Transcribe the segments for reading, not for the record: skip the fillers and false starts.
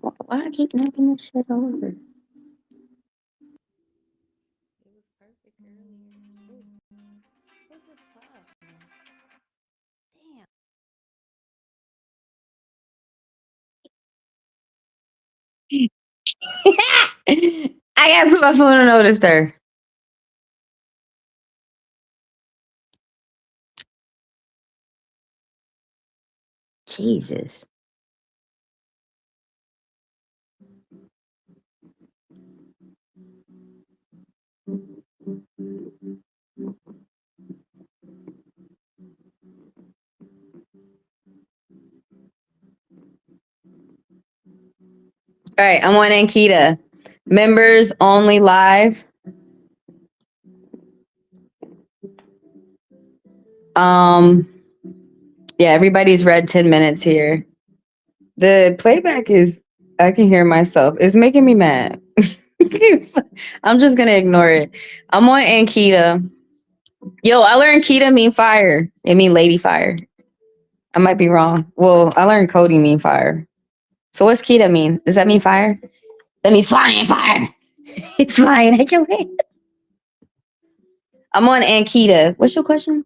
Why I keep knocking this shit over? It was perfect earlier. Ooh. What the fuck, man? I gotta put my phone on notice there. Jesus. All right, I'm on Ankita. Members only live. Yeah, everybody's read 10 minutes here. The playback is, I can hear myself. It's making me mad. I'm just gonna ignore it. I'm on Ankita. Yo, I learned Kita mean fire. It mean lady fire. I might be wrong. Well, I learned Cody mean fire. So what's Kita mean? Does that mean fire? That means flying fire. It's flying at your head. I'm on Ankita. What's your question?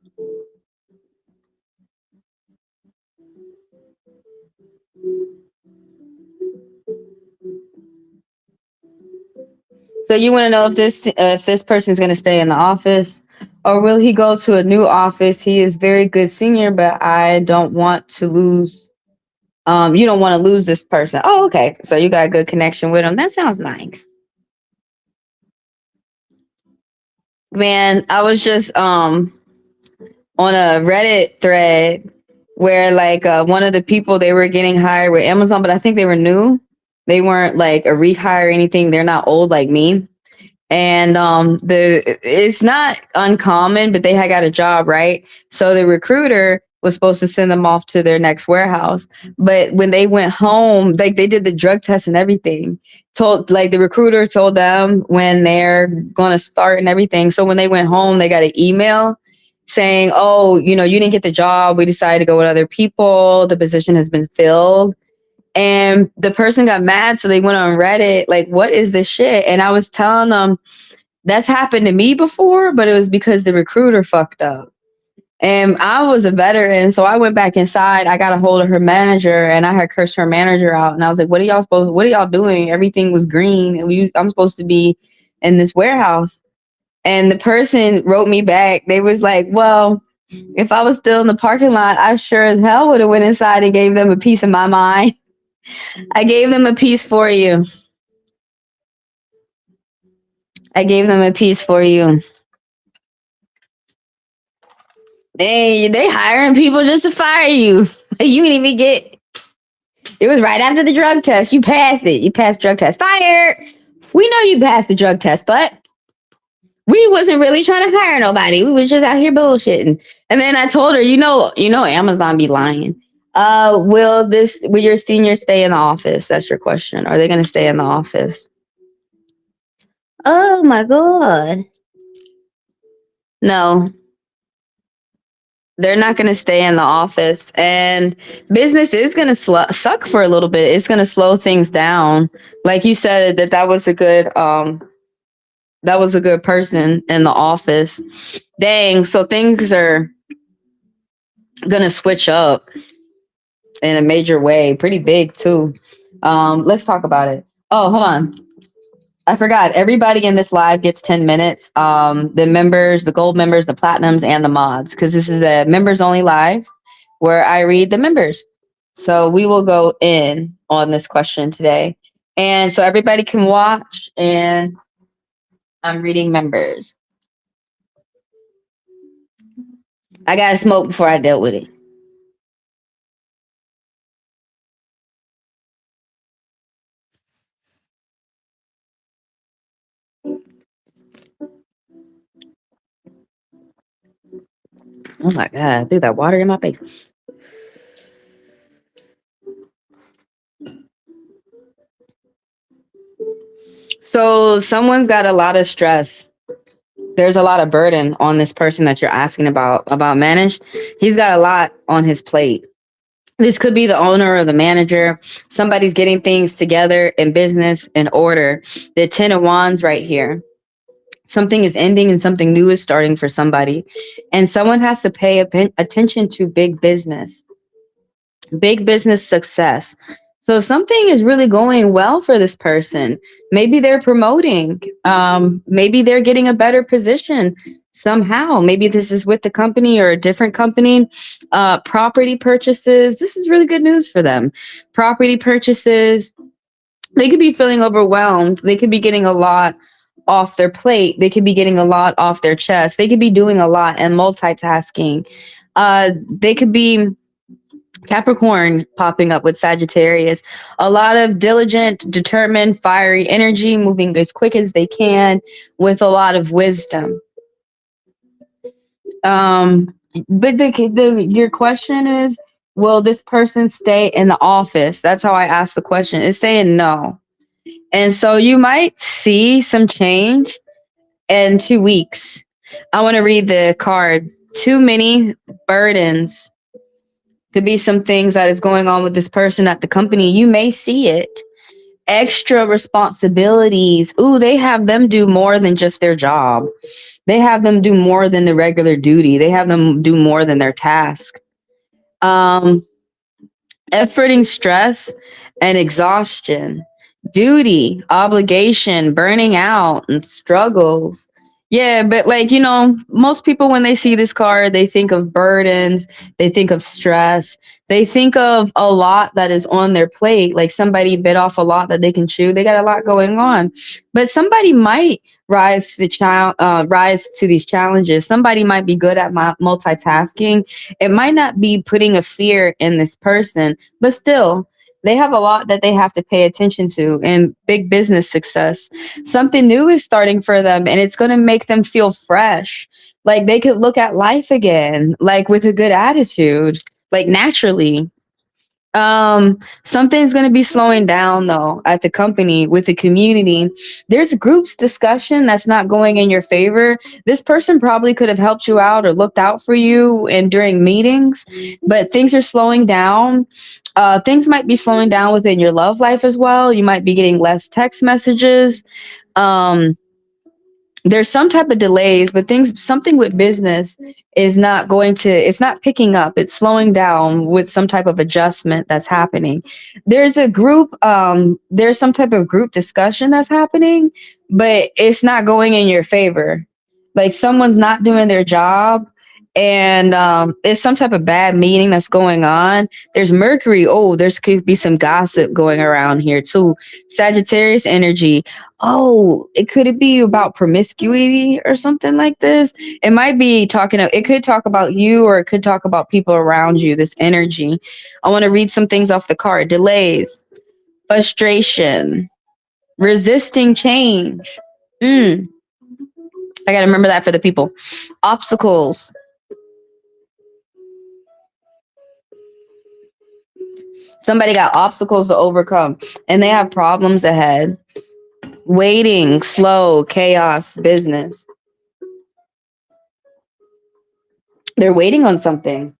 So you want to know if this person is going to stay in the office, or will he go to a new office? He is very good senior, but I don't want to lose. You don't want to lose this person. Oh, okay. So you got a good connection with him. That sounds nice. Man, I was just on a Reddit thread where like one of the people, they were getting hired with Amazon, but I think they were new. They weren't like a rehire or anything. They're not old like me. And it's not uncommon, but they had got a job, right? So the recruiter was supposed to send them off to their next warehouse. But when they went home, like they did the drug test and everything. The recruiter told them when they're gonna start and everything. So when they went home, they got an email saying, "Oh, you didn't get the job. We decided to go with other people. The position has been filled." And the person got mad, so they went on Reddit, like, what is this shit? And I was telling them that's happened to me before, but it was because the recruiter fucked up. And I was a veteran, so I went back inside. I got a hold of her manager, and I had cursed her manager out. And I was like, "What are y'all doing? Everything was green. I'm supposed to be in this warehouse." And the person wrote me back. They was like, "Well, if I was still in the parking lot, I sure as hell would have went inside and gave them a piece of my mind." I gave them a piece for you. I gave them a piece for you. They hiring people just to fire you. You didn't even get. It was right after the drug test. You passed it. You passed drug test. Fired. We know you passed the drug test, but we wasn't really trying to hire nobody. We was just out here bullshitting. And then I told her, Amazon be lying. Will your senior stay in the office? That's your question. Are they going to stay in the office? Oh my god. No. They're not going to stay in the office, and business is going to suck for a little bit. It's going to slow things down. Like you said, that was a good person in the office. Dang. So things are going to switch up in a major way, pretty big too. Let's talk about it. Oh, hold on. I forgot. Everybody in this live gets 10 minutes. The members, the gold members, the platinums, and the mods, because this is a members only live where I read the members. So we will go in on this question today. And so everybody can watch, and I'm reading members. I got to smoke before I dealt with it. Oh my God, I threw that water in my face. So someone's got a lot of stress. There's a lot of burden on this person that you're asking about managed. He's got a lot on his plate. This could be the owner or the manager. Somebody's getting things together in business in order. The 10 of Wands right here. Something is ending and something new is starting for somebody. And someone has to pay attention to big business success. So something is really going well for this person. Maybe they're promoting. Maybe they're getting a better position somehow. Maybe this is with the company or a different company. Property purchases. This is really good news for them. Property purchases. They could be feeling overwhelmed. They could be getting a lot off their plate. They could be getting a lot off their chest. They could be doing a lot and multitasking. They could be Capricorn popping up with Sagittarius. A lot of diligent, determined, fiery energy, moving as quick as they can with a lot of wisdom. But your question is, will this person stay in the office? That's how I asked the question. It's saying no. And so you might see some change in 2 weeks. I want to read the card. Too many burdens. Could be some things that is going on with this person at the company. You may see it. Extra responsibilities. Ooh, they have them do more than just their job. They have them do more than the regular duty. They have them do more than their task. Efforting stress and exhaustion, duty, obligation, burning out, and struggles. Yeah, but like, most people, when they see this card, they think of burdens, they think of stress, they think of a lot that is on their plate. Like somebody bit off a lot that they can chew. They got a lot going on, but somebody might rise to these challenges. Somebody might be good at multitasking. It might not be putting a fear in this person, but still, they have a lot that they have to pay attention to and big business success. Something new is starting for them and it's going to make them feel fresh. Like they could look at life again, like with a good attitude, like naturally. Something's going to be slowing down though at the company with the community. There's groups discussion that's not going in your favor. This person probably could have helped you out or looked out for you and during meetings, but things are slowing down. Things might be slowing down within your love life as well. You might be getting less text messages. There's some type of delays, but something with business is not it's not picking up. It's slowing down with some type of adjustment that's happening. There's there's some type of group discussion that's happening, but it's not going in your favor. Like someone's not doing their job and it's some type of bad meeting that's going on. There's Mercury. Oh, there's could be some gossip going around here too. Sagittarius energy. Oh, it be about promiscuity or something like this. It might be it could talk about you or it could talk about people around you, this energy. I want to read some things off the card. Delays, frustration, resisting change. I got to remember that for the people. Obstacles. Somebody got obstacles to overcome and they have problems ahead. Waiting, slow, chaos, business. They're waiting on something.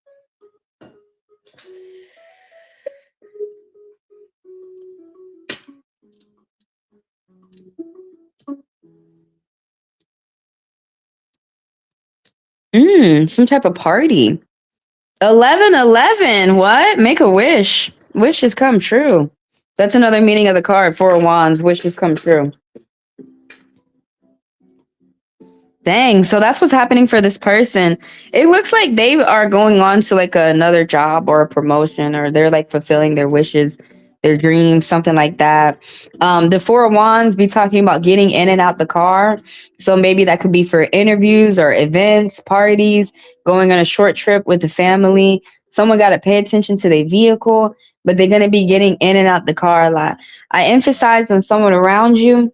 Some type of party. 1111. What? Make a wish. Wishes come true. That's another meaning of the card. 4 of Wands. Wishes come true. Dang. So that's what's happening for this person. It looks like they are going on to like another job or a promotion, or they're like fulfilling their wishes, their dreams, something like that. The 4 of Wands be talking about getting in and out the car. So maybe that could be for interviews or events, parties, going on a short trip with the family. Someone got to pay attention to their vehicle, but they're going to be getting in and out the car a lot. I emphasize on someone around you.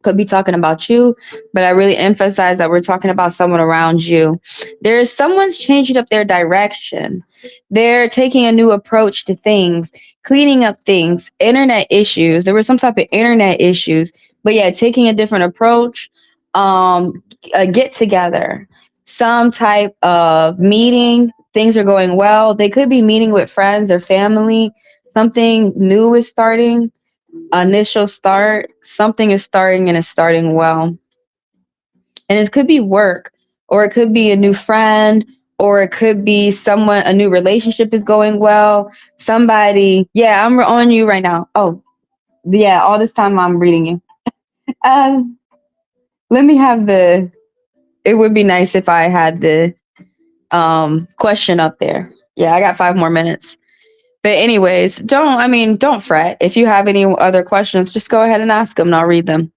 Could be talking about you, but I really emphasize that we're talking about someone around you. There's someone's changing up their direction. They're taking a new approach to things, cleaning up things, internet issues. There were some type of internet issues, but yeah, taking a different approach, a get together, some type of meeting, things are going well. They could be meeting with friends or family. Something new is starting. Initial start. Something is starting and it's starting well. And it could be work, or it could be a new friend, or it could be someone, a new relationship is going well. Somebody, yeah, I'm on you right now. Oh, yeah, all this time I'm reading you. Um, Let me have the, it would be nice if I had the question up there. Yeah, I got 5 more minutes. But anyways, don't fret. If you have any other questions, just go ahead and ask them and I'll read them.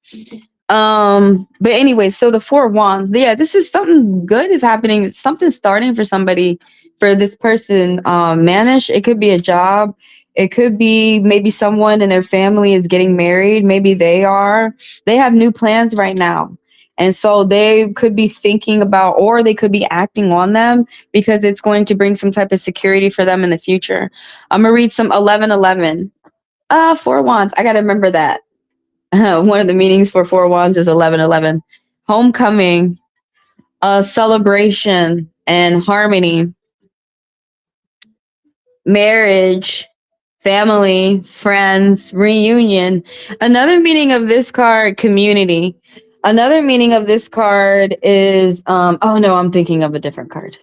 But anyway, so the Four Wands, yeah, this is something good is happening. Something starting for somebody, for this person. Manish, it could be a job. It could be maybe someone in their family is getting married. Maybe they have new plans right now. And so they could be thinking about, or they could be acting on them because it's going to bring some type of security for them in the future. I'm gonna read some 1111. Four Wands. I gotta remember that. One of the meanings for Four Wands is 1111. Homecoming, celebration, and harmony. Marriage, family, friends, reunion. Another meaning of this card, community. Another meaning of this card is, oh no, I'm thinking of a different card.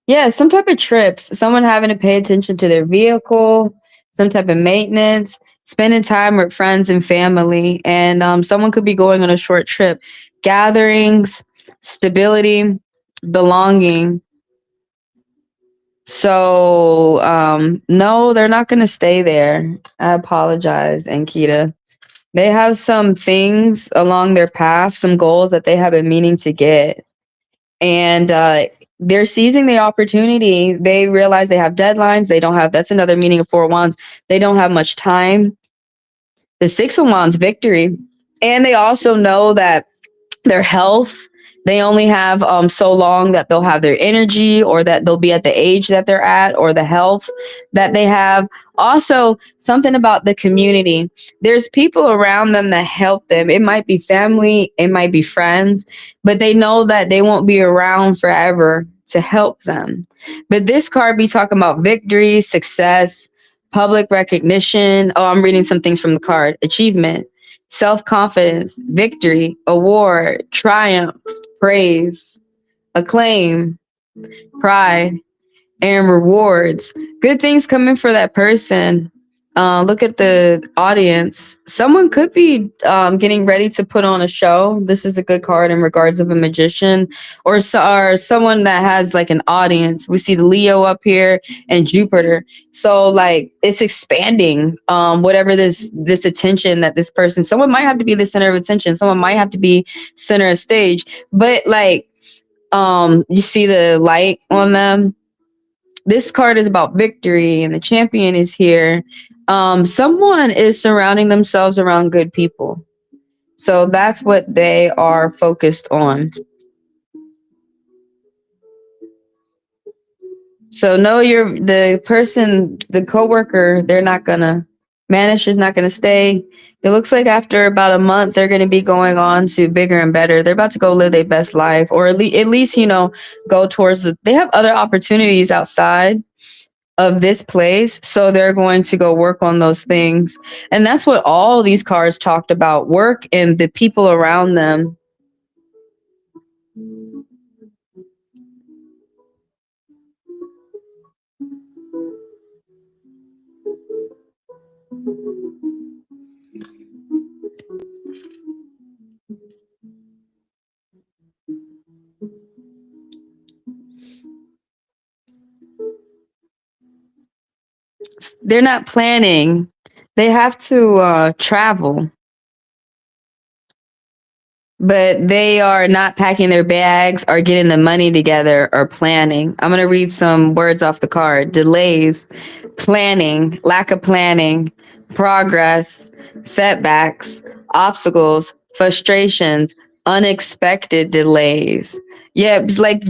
Yeah, some type of trips, someone having to pay attention to their vehicle, some type of maintenance, spending time with friends and family, and someone could be going on a short trip. Gatherings, stability, belonging. So, no, they're not going to stay there. I apologize, Ankita. They have some things along their path, some goals that they have been meaning to get. And they're seizing the opportunity. They realize they have deadlines. They don't have, that's another meaning of Four Wands. They don't have much time. The Six of Wands, victory. And they also know that their health, they only have so long that they'll have their energy, or that they'll be at the age that they're at, or the health that they have. Also, something about the community, there's people around them that help them. It might be family, it might be friends, but they know that they won't be around forever to help them. But this card be talking about victory, success, public recognition. Oh, I'm reading some things from the card. Achievement, self-confidence, victory, award, triumph, praise, acclaim, pride, and rewards. Good things coming for that person. Look at the audience. Someone could be getting ready to put on a show. This is a good card in regards of a magician, or someone that has like an audience. We see the Leo up here and Jupiter. So like it's expanding. Whatever this attention that this person. Someone might have to be the center of attention. Someone might have to be center of stage. But like you see the light on them. This card is about victory and the champion is here. Someone is surrounding themselves around good people. So that's what they are focused on. So no, you're the person, the coworker, they're not gonna, Manish is not gonna stay. It looks like after about a month, they're gonna be going on to bigger and better. They're about to go live their best life, or at least, go towards they have other opportunities outside of this place, so they're going to go work on those things. And that's what all these cards talked about, work and the people around them. They're not planning, they have to travel, but they are not packing their bags or getting the money together or planning. I'm going to read some words off the card. Delays, planning, lack of planning, progress, setbacks, obstacles, frustrations, unexpected delays. Yeah, it's like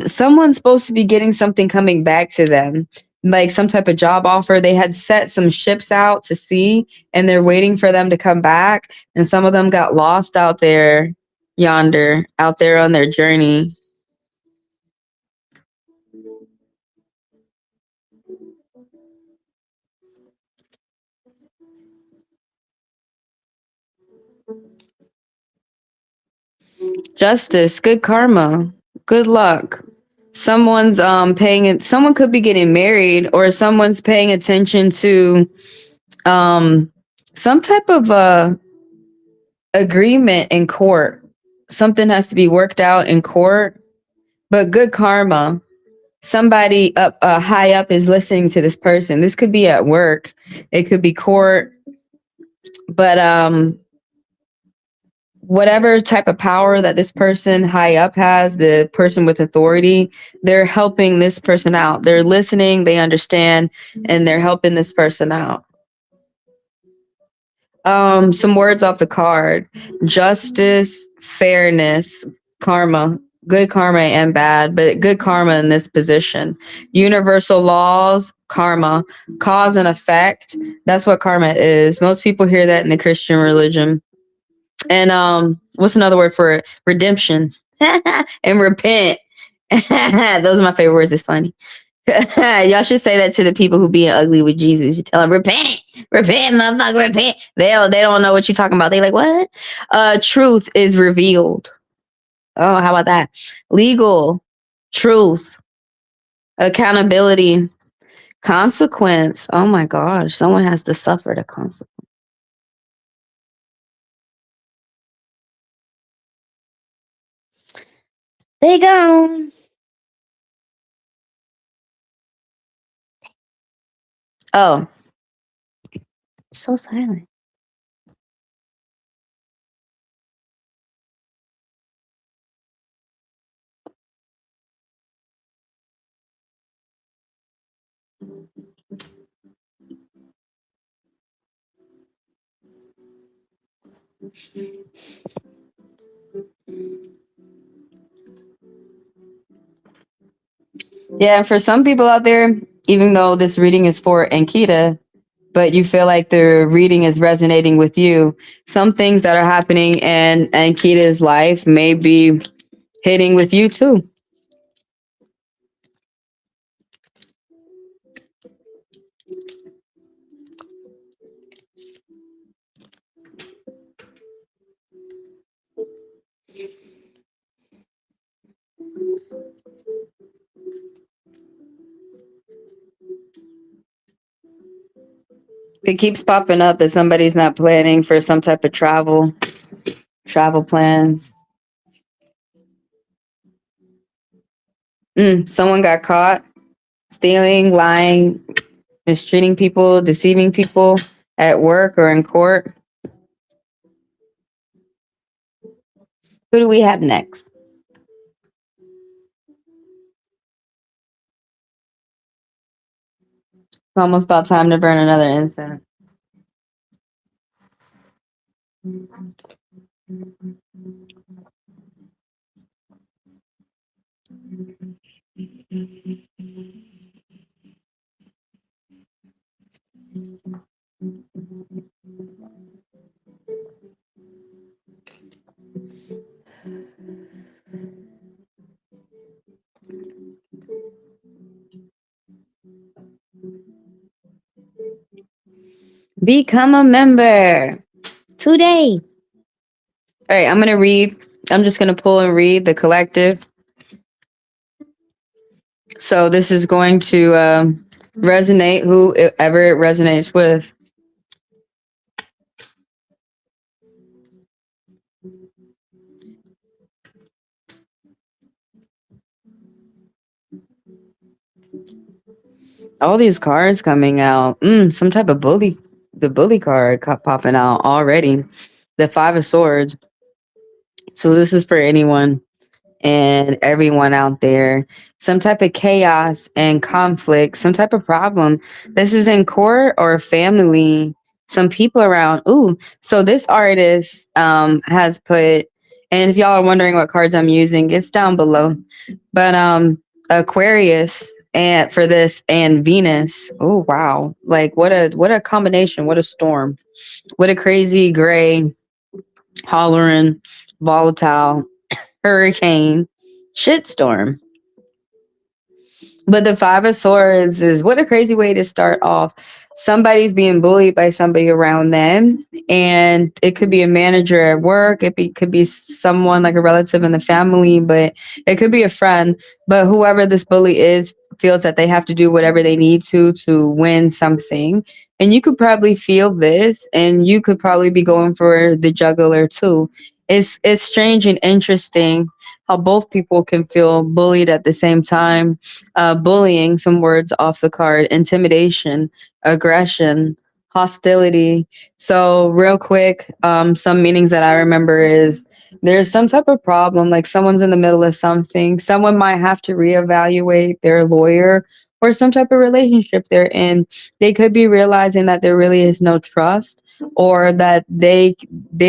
someone's supposed to be getting something coming back to them, like some type of job offer. They had set some ships out to sea and they're waiting for them to come back, and some of them got lost out there yonder, out there on their journey. Justice, good karma, good luck. Someone's paying it. Someone could be getting married, or someone's paying attention to um some type of agreement in court. Something has to be worked out in court, but good karma. Somebody up high up is listening to this person. This could be at work, it could be court, but whatever type of power that this person high up has, the person with authority, they're helping this person out. They're listening, they understand, and they're helping this person out. Some words off the card: justice, fairness, karma. Good karma and bad, but good karma in this position. Universal laws, karma, cause and effect. That's what karma is. Most people hear that in the Christian religion. And what's another word for it? Redemption. And repent. Those are my favorite words. It's funny. Y'all should say that to the people who being ugly with Jesus. You tell them, repent, repent, motherfucker, repent. They don't know what you're talking about. They like, what? Truth is revealed. Oh, how about that? Legal, truth, accountability, consequence. Oh my gosh, someone has to suffer the consequence. They gone. Oh, so silent. Yeah, for some people out there, even though this reading is for Ankita, but you feel like the reading is resonating with you, some things that are happening in Ankita's life may be hitting with you too. It keeps popping up that somebody's not planning for some type of travel plans. Someone got caught stealing, lying, mistreating people, deceiving people at work or in court. Who do we have next? It's almost about time to burn another incense. Become a member today. All right, I'm going to read. I'm just going to pull and read the collective. So this is going to resonate whoever it resonates with. All these cards coming out. Some type of bully. The bully card popping out already. The Five of Swords. So this is for anyone and everyone out there. Some type of chaos and conflict. Some type of problem. This is in court or family. Some people around. Ooh. So this artist has put, and if y'all are wondering what cards I'm using, it's down below. But Aquarius and for this and Venus. Oh wow. Like what a combination, what a storm. What a crazy gray hollering volatile hurricane shitstorm. But the Five of Swords is what a crazy way to start off. Somebody's being bullied by somebody around them, and it could be a manager at work. Could be someone like a relative in the family, but it could be a friend. But whoever this bully is feels that they have to do whatever they need to win something. And you could probably feel this, and you could probably be going for the juggler too. It's strange and interesting how both people can feel bullied at the same time. Bullying, some words off the card: intimidation, aggression, hostility. So real quick, some meanings that I remember is there's some type of problem, like someone's in the middle of something. Someone might have to reevaluate their lawyer or some type of relationship they're in. They could be realizing that there really is no trust, or that they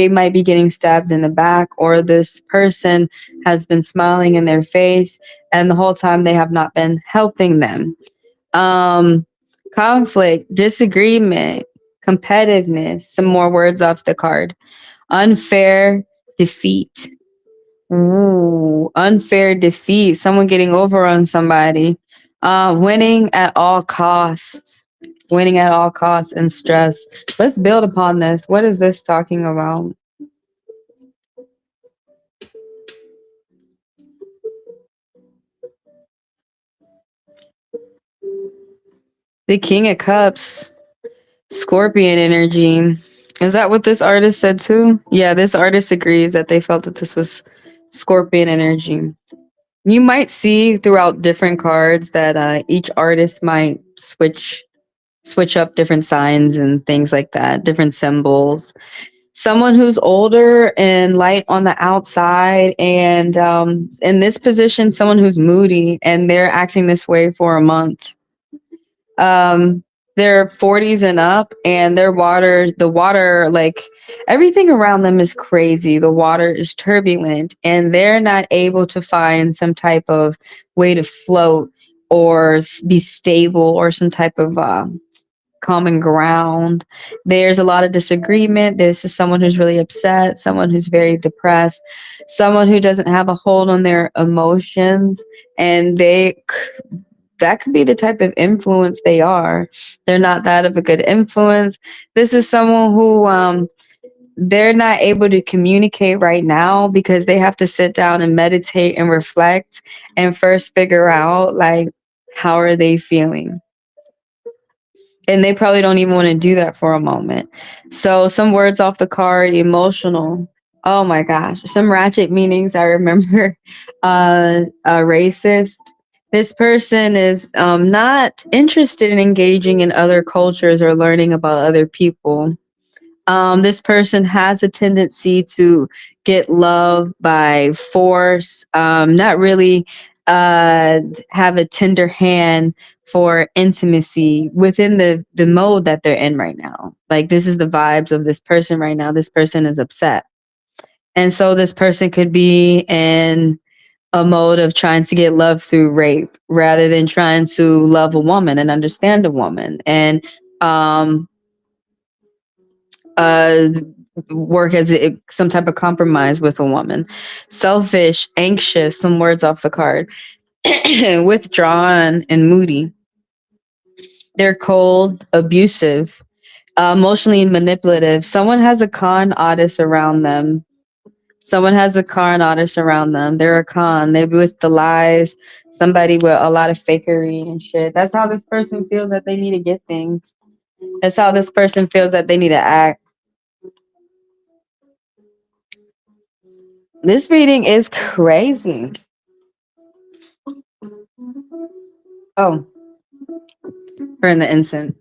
might be getting stabbed in the back, or this person has been smiling in their face and the whole time they have not been helping them. Um, Conflict, disagreement, competitiveness. Some more words off the card: unfair defeat. Ooh, unfair defeat. Someone getting over on somebody. Winning at all costs. Winning at all costs and stress. Let's build upon this. What is this talking about? The King of Cups. Scorpion energy. Is that what this artist said too? Yeah, this artist agrees that they felt that this was Scorpion energy. You might see throughout different cards that each artist might switch up different signs and things like that, different symbols. Someone who's older and light on the outside, and in this position, someone who's moody and they're acting this way for a month. um they're 40s and up, and the water, like everything around them is crazy. The water is turbulent, and they're not able to find some type of way to float or be stable, or some type of common ground. There's a lot of disagreement. There's just someone who's really upset, someone who's very depressed, someone who doesn't have a hold on their emotions, and that could be the type of influence they are. They're not that of a good influence. This is someone who they're not able to communicate right now because they have to sit down and meditate and reflect and first figure out, like, how are they feeling? And they probably don't even want to do that for a moment. So some words off the card: emotional. Oh my gosh, some ratchet meanings I remember. Racist. This person is not interested in engaging in other cultures or learning about other people. This person has a tendency to get love by force, not really have a tender hand for intimacy within the mode that they're in right now. Like, this is the vibes of this person right now. This person is upset. And so this person could be in a mode of trying to get love through rape rather than trying to love a woman and understand a woman, and um uh work as some type of compromise with a woman. Selfish, anxious, some words off the card. Withdrawn and moody. They're cold, abusive, emotionally manipulative. Someone has a con artist around them. Someone has a con artist around them. They're a con. Maybe with the lies, somebody with a lot of fakery and shit. That's how this person feels that they need to get things. That's how this person feels that they need to act. This reading is crazy. Oh, burn the incense.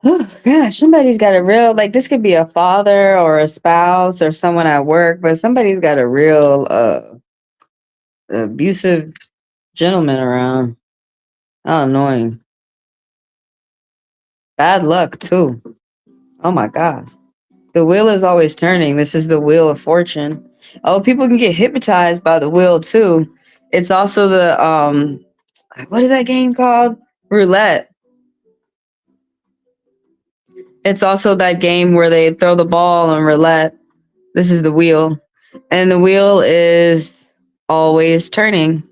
Oh gosh, somebody's got a real, like, this could be a father or a spouse or someone at work, but somebody's got a real abusive gentleman around. How annoying. Bad luck too. Oh my god. The wheel is always turning. This is the wheel of fortune. Oh, people can get hypnotized by the wheel too. It's also the what is that game called? Roulette. It's also that game where they throw the ball on roulette. This is the wheel. And the wheel is always turning.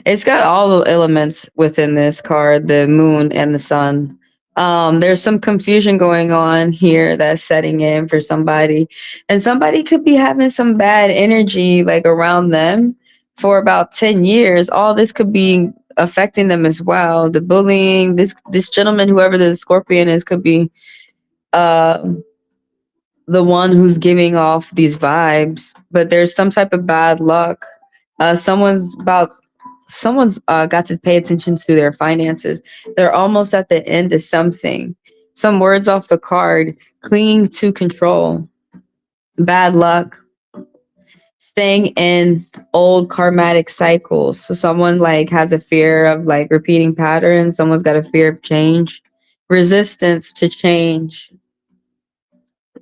It's got all the elements within this card, the moon and the sun. There's some confusion going on here that's setting in for somebody. And somebody could be having some bad energy like around them for about 10 years. All this could be affecting them as well. The bullying, this gentleman, whoever the scorpion is, could be uh the one who's giving off these vibes, but there's some type of bad luck. Someone's about someone's got to pay attention to their finances. They're almost at the end of something. Some words off the card: clinging to control, bad luck, staying in old karmatic cycles. So someone like has a fear of like repeating patterns. Someone's got a fear of change, resistance to change,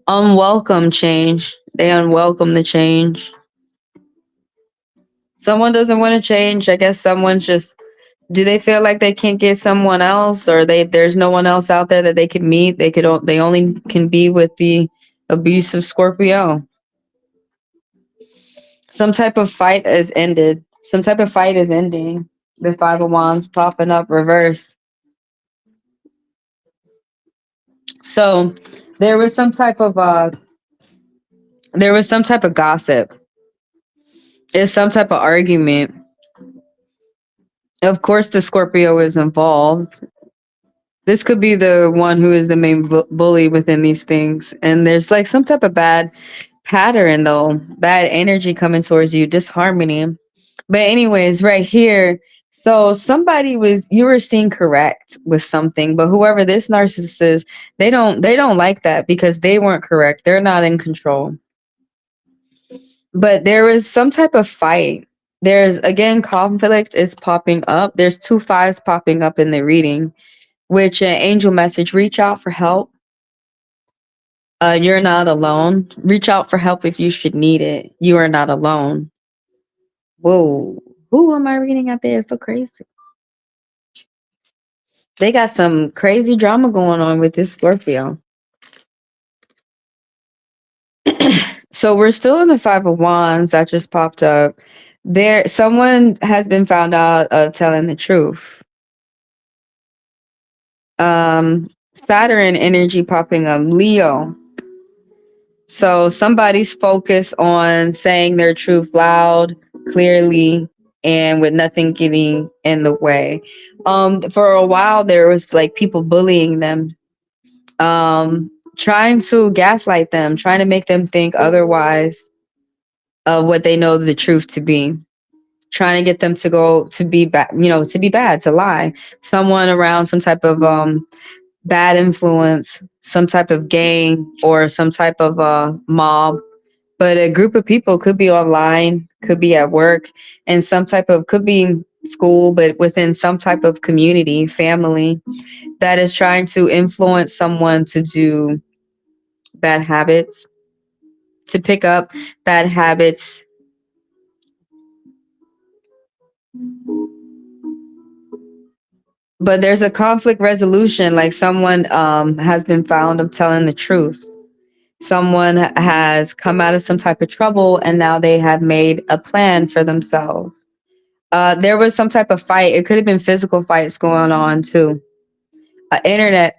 unwelcome change. They unwelcome the change. Someone doesn't want to change. I guess someone's just, do they feel like they can't get someone else, or there's no one else out there that they could meet? They only can be with the abusive Scorpio. Some type of fight is ended. Some type of fight is ending. The Five of Wands popping up reverse. So there was some type of gossip. There's some type of argument. Of course, the Scorpio is involved. This could be the one who is the main bully within these things. And there's like some type of bad pattern, though, bad energy coming towards you, disharmony. But, anyways, right here. So you were seeing correct with something, but whoever this narcissist is, they don't like that because they weren't correct. They're not in control. But there was some type of fight. There's again conflict is popping up. There's two fives popping up in the reading, which an angel message: reach out for help. You're not alone. Reach out for help if you should need it. You are not alone. Whoa. Who am I reading out there? It's so crazy. They got some crazy drama going on with this Scorpio. So we're still in the Five of Wands that just popped up. There, someone has been found out of telling the truth. Saturn energy popping up. Leo. So somebody's focused on saying their truth loud, clearly, and with nothing getting in the way. For a while there was like people bullying them, trying to gaslight them, trying to make them think otherwise of what they know the truth to be. Trying to get them to go to be bad, to be bad, to lie. Someone around some type of bad influence, some type of gang or some type of mob. But a group of people could be online, could be at work, and some type of could be school, but within some type of community, family that is trying to influence someone to do bad habits, to pick up bad habits. But there's a conflict resolution, like someone has been found of telling the truth. Someone has come out of some type of trouble and now they have made a plan for themselves. There was some type of fight. It could have been physical fights going on too. Internet,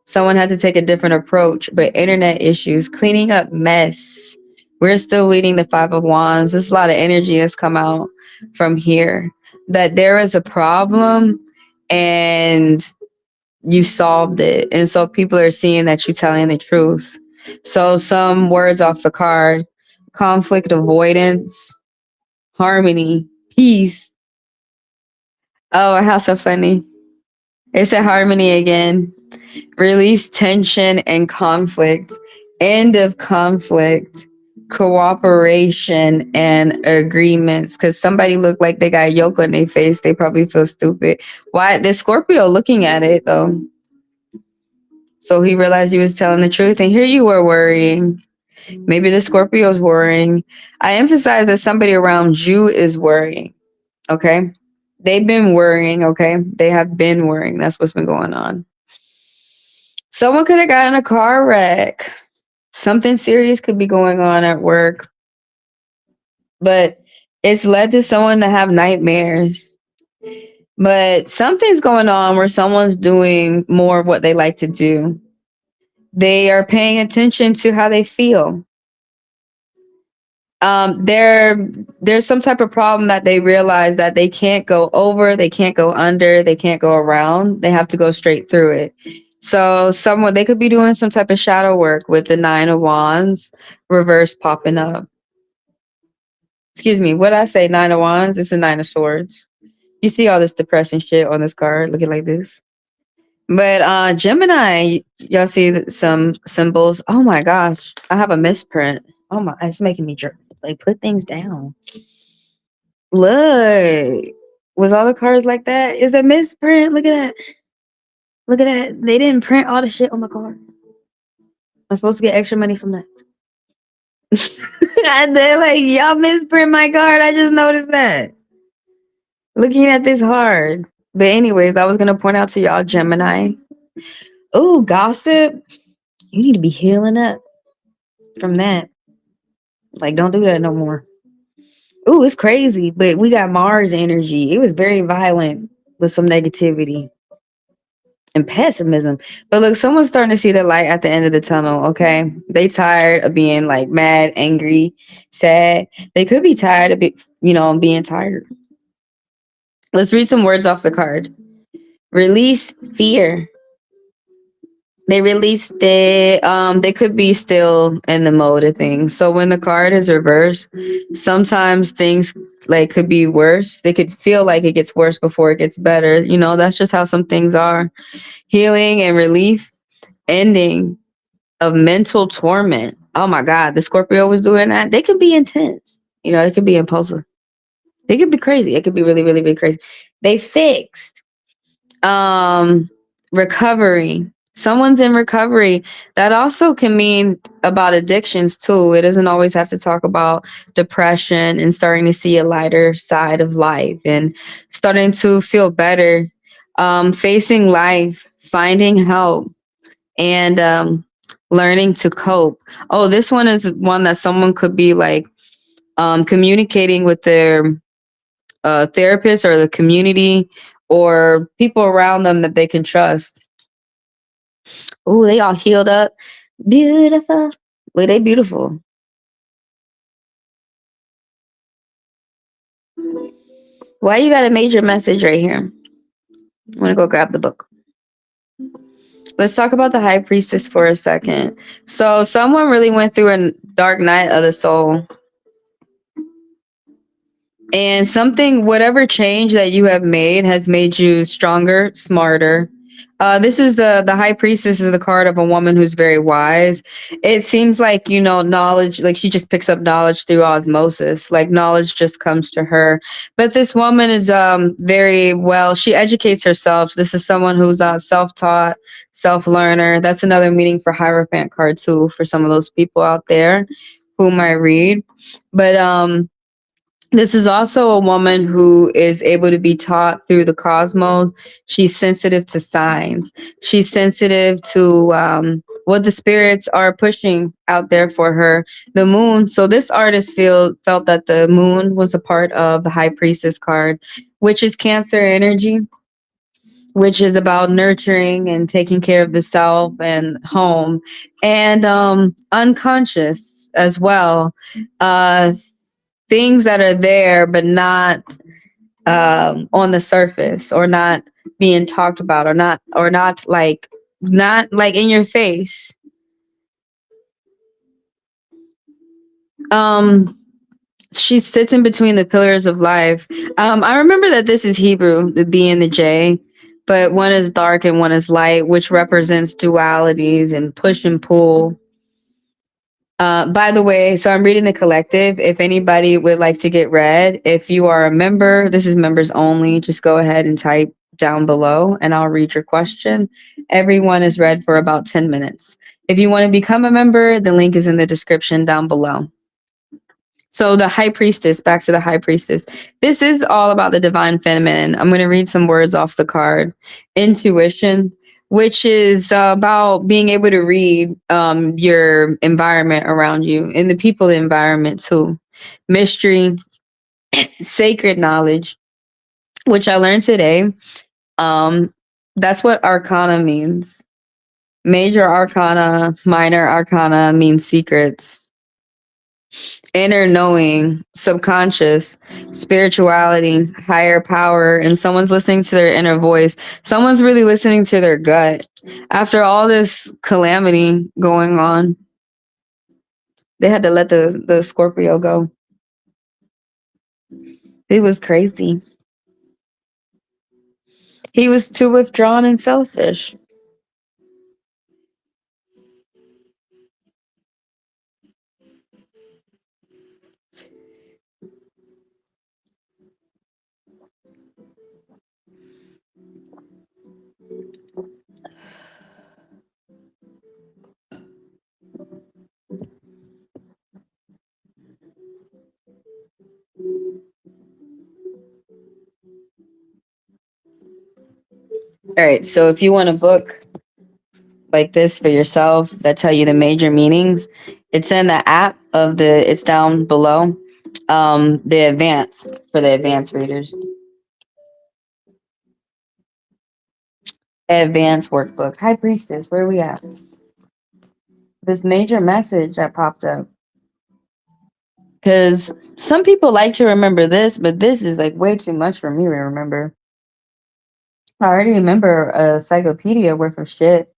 someone had to take a different approach, but internet issues, cleaning up mess. We're still reading the Five of Wands. There's a lot of energy that's come out from here. That there is a problem and you solved it. And so people are seeing that you're telling the truth. So some words off the card: conflict avoidance, harmony, peace. Oh, how so funny. It said harmony again. Release tension and conflict. End of conflict. Cooperation and agreements. Because somebody looked like they got yolk on their face. They probably feel stupid. Why? The Scorpio looking at it though. So he realized he was telling the truth. And here you were worrying. Maybe the Scorpio's worrying. I emphasize that somebody around you is worrying. Okay. They've been worrying. Okay. They have been worrying. That's what's been going on. Someone could have gotten a car wreck. Something serious could be going on at work. But it's led to someone to have nightmares. But something's going on where someone's doing more of what they like to do. They are paying attention to how they feel. There's some type of problem that they realize that they can't go over, they can't go under, they can't go around. They have to go straight through it. So someone they could be doing some type of shadow work with the 9 of Wands reverse popping up. Excuse me, what I say? 9 of Wands. It's a 9 of Swords. You see all this depressing shit on this card looking like this. But Gemini, y'all see some symbols. Oh my gosh, I have a misprint. Oh my, it's making me like put things down. Look, was all the cards like that? Is a misprint? Look at that. Look at that. They didn't print all the shit on my card. I'm supposed to get extra money from that. And they're like, y'all misprint my card. I just noticed that. Looking at this hard. But anyways, I was gonna point out to y'all, Gemini. Oh, gossip. You need to be healing up from that. Like, don't do that no more. Ooh, it's crazy, but we got Mars energy. It was very violent with some negativity and pessimism. But look, someone's starting to see the light at the end of the tunnel, okay? They tired of being like mad, angry, sad. They could be tired of being tired. Let's read some words off the card. Release fear. They released it. They could be still in the mode of things. So when the card is reversed, sometimes things like could be worse. They could feel like it gets worse before it gets better. That's just how some things are. Healing and relief, ending of mental torment. Oh my God, the Scorpio was doing that. They could be intense. They could be impulsive. They could be crazy. It could be really, really, really crazy. They fixed. Recovery. Someone's in recovery. That also can mean about addictions too. It doesn't always have to talk about depression and starting to see a lighter side of life and starting to feel better, facing life, finding help, and learning to cope. Oh, this one is one that someone could be like communicating with their therapist or the community or people around them that they can trust. Oh, they all healed up. Beautiful. Wait, they beautiful. Why you got a major message right here? I want to go grab the book. Let's talk about the High Priestess for a second. So someone really went through a dark night of the soul. And whatever change that you have made has made you stronger, smarter. This is the High Priestess is the card of a woman who's very wise. It seems like, knowledge, like she just picks up knowledge through osmosis, like knowledge just comes to her. But this woman is very well, she educates herself. This is someone who's self-taught, self-learner. That's another meaning for Hierophant card too, for some of those people out there who might read. But this is also a woman who is able to be taught through the cosmos. She's sensitive to signs. She's sensitive to what the spirits are pushing out there for her. The moon. So this artist felt that the moon was a part of the High Priestess card, which is Cancer energy, which is about nurturing and taking care of the self and home and unconscious as well. Things that are there but not on the surface or not being talked about or not like in your face. She sits in between the pillars of life. I remember that this is Hebrew, the B and the J. but one is dark and one is light, which represents dualities and push and pull. By the way, so I'm reading the collective. If anybody would like to get read, if you are a member, this is members only. Just go ahead and type down below and I'll read your question. Everyone is read for about 10 minutes. If you want to become a member, the link is in the description down below. So the high priestess, back to the high priestess. This is all about the divine feminine. I'm going to read some words off the card. Intuition, which is about being able to read your environment around you and the people environment too. Mystery, sacred knowledge, which I learned today. Um, that's what arcana means. Major arcana, minor arcana means secrets. Inner knowing, subconscious, spirituality, higher power, and someone's listening to their inner voice. Someone's really listening to their gut. After all this calamity going on, they had to let the Scorpio go. He was crazy. He was too withdrawn and selfish. All right, so if you want a book like this for yourself that tell you the major meanings, it's in the app of the. It's down below. The advanced for the advanced readers. Advanced workbook. High priestess, where are we at? This major message that popped up. Because some people like to remember this, but this is like way too much for me to remember. I already remember a encyclopedia worth of shit.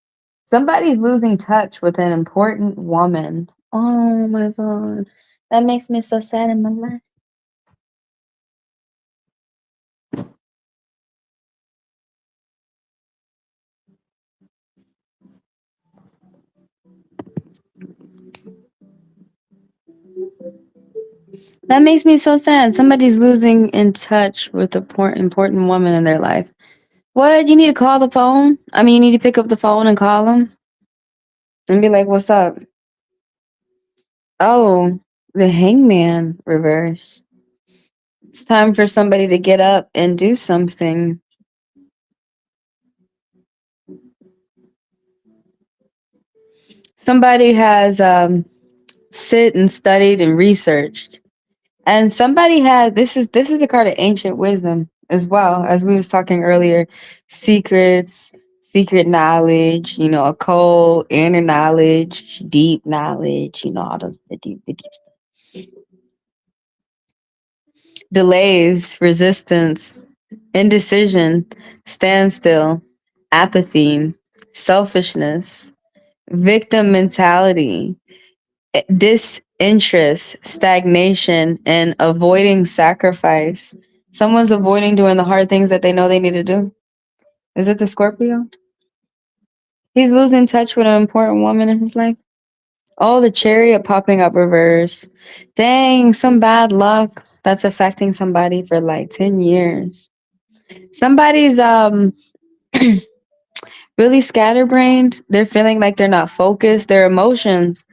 Somebody's losing touch with an important woman. Oh my god. That makes me so sad in my life. That makes me so sad. Somebody's losing in touch with an important woman in their life. What? You need to call the phone? I mean, you need to pick up the phone and call them and be like, what's up? Oh, the hangman reverse. It's time for somebody to get up and do something. Somebody has sit and studied and researched. And somebody had this is a card of ancient wisdom as well, as we was talking earlier. Secrets, secret knowledge, occult, inner knowledge, deep knowledge, all those the deep stuff. Delays, resistance, indecision, standstill, apathy, selfishness, victim mentality, disinterest, stagnation, and avoiding sacrifice. Someone's avoiding doing the hard things that they know they need to do. Is it the Scorpio? He's losing touch with an important woman in his life. Oh, the chariot popping up reverse. Dang, some bad luck that's affecting somebody for like 10 years. Somebody's really scatterbrained. They're feeling like they're not focused. Their emotions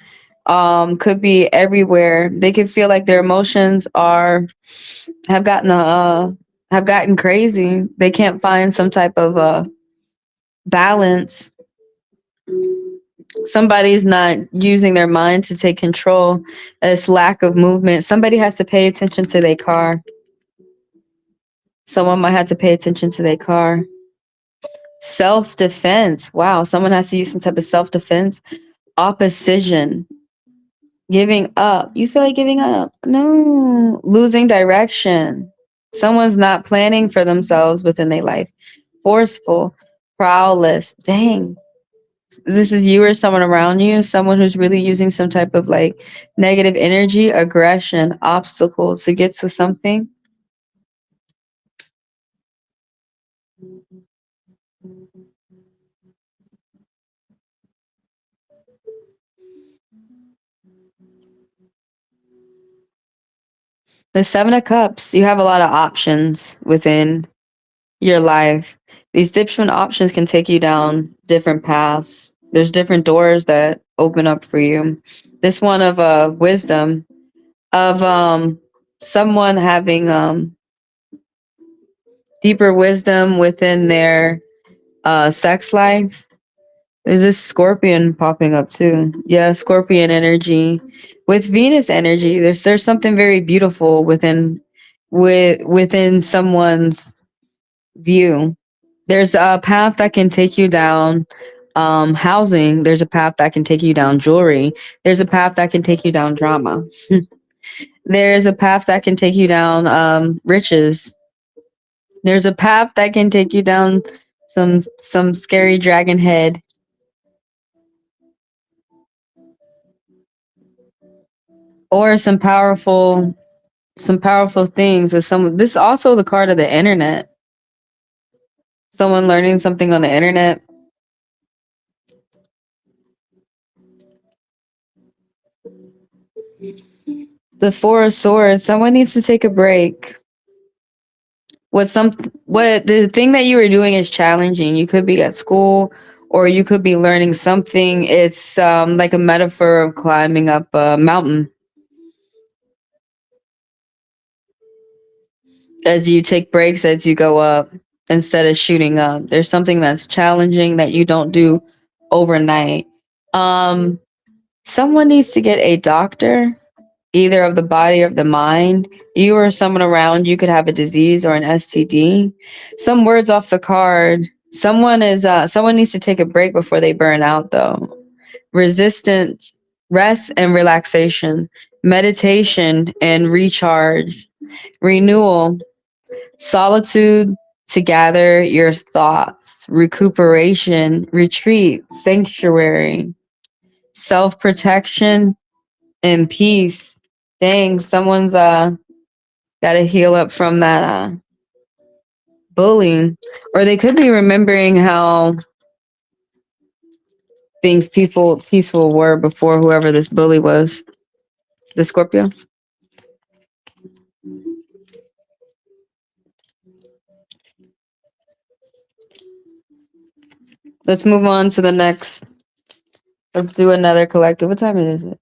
could be everywhere. They could feel like their emotions have gotten have gotten crazy. They can't find some type of balance. Somebody's not using their mind to take control. This lack of movement. Somebody has to pay attention to their car. Someone might have to pay attention to their car. Self-defense. Wow, someone has to use some type of self-defense. Opposition. Giving up. You feel like giving up? No. Losing direction. Someone's not planning for themselves within their life. Forceful. Prowless. Dang. This is you or someone around you. Someone who's really using some type of like negative energy, aggression, obstacle to get to something. The Seven of Cups, you have a lot of options within your life. These different options can take you down different paths. There's different doors that open up for you. This one of wisdom, of someone having deeper wisdom within their sex life. Is this Scorpion popping up too? Yeah, Scorpion energy. With Venus energy, there's something very beautiful within someone's view. There's a path that can take you down housing. There's a path that can take you down jewelry. There's a path that can take you down drama. There's a path that can take you down riches. There's a path that can take you down some scary dragon head, or some powerful things. With some, this is also the card of the internet. Someone learning something on the internet. The Four of Swords. Someone needs to take a break. What the thing that you were doing is challenging. You could be at school, or you could be learning something. It's like a metaphor of climbing up a mountain. As you take breaks as you go up, instead of shooting up, there's something that's challenging that you don't do overnight. um Someone needs to get a doctor, either of the body or of the mind. You or someone around you could have a disease or an STD. Some words off the card. Someone needs to take a break before they burn out though. Resistance, rest and relaxation, meditation and recharge, renewal, solitude to gather your thoughts, recuperation, retreat, sanctuary, self-protection and peace. Dang, someone's gotta heal up from that bullying. Or they could be remembering how things people peaceful were before whoever this bully was. The Scorpio. Let's move on to the next. Let's do another collective. What time is it?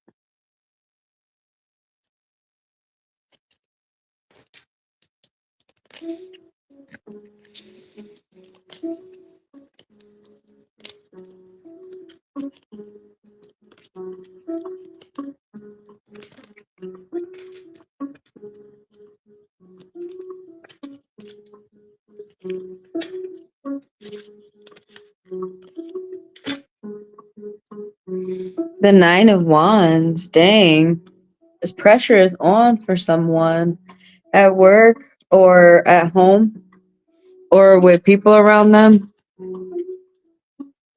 The Nine of Wands. Dang. This pressure is on for someone at work or at home or with people around them.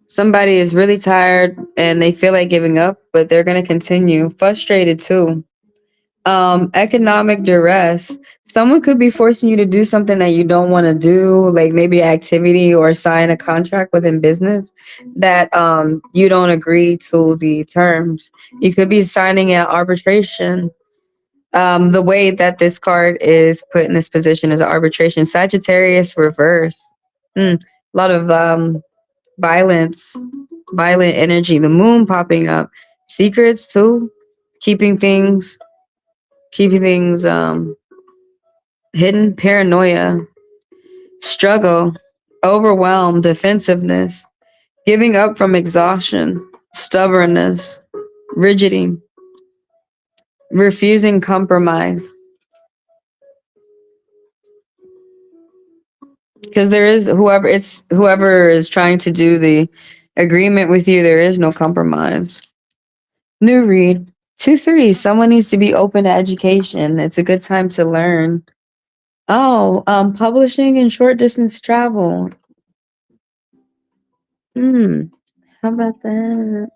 Somebody is really tired and they feel like giving up, but they're going to continue. Frustrated too. Economic duress. Someone could be forcing you to do something that you don't want to do, like maybe activity or sign a contract within business that you don't agree to the terms. You could be signing an arbitration. The way that this card is put in this position is arbitration. Sagittarius reverse. A lot of violence, violent energy. The moon popping up. Secrets too. Keeping things, keeping things hidden. Paranoia. Struggle. Overwhelm. Defensiveness. Giving up from exhaustion. Stubbornness. Rigidity. Refusing compromise. Because there is whoever is trying to do the agreement with you, there is no compromise. New read. 2-3. Someone needs to be open to education. It's a good time to learn. Oh, publishing and short distance travel. How about that?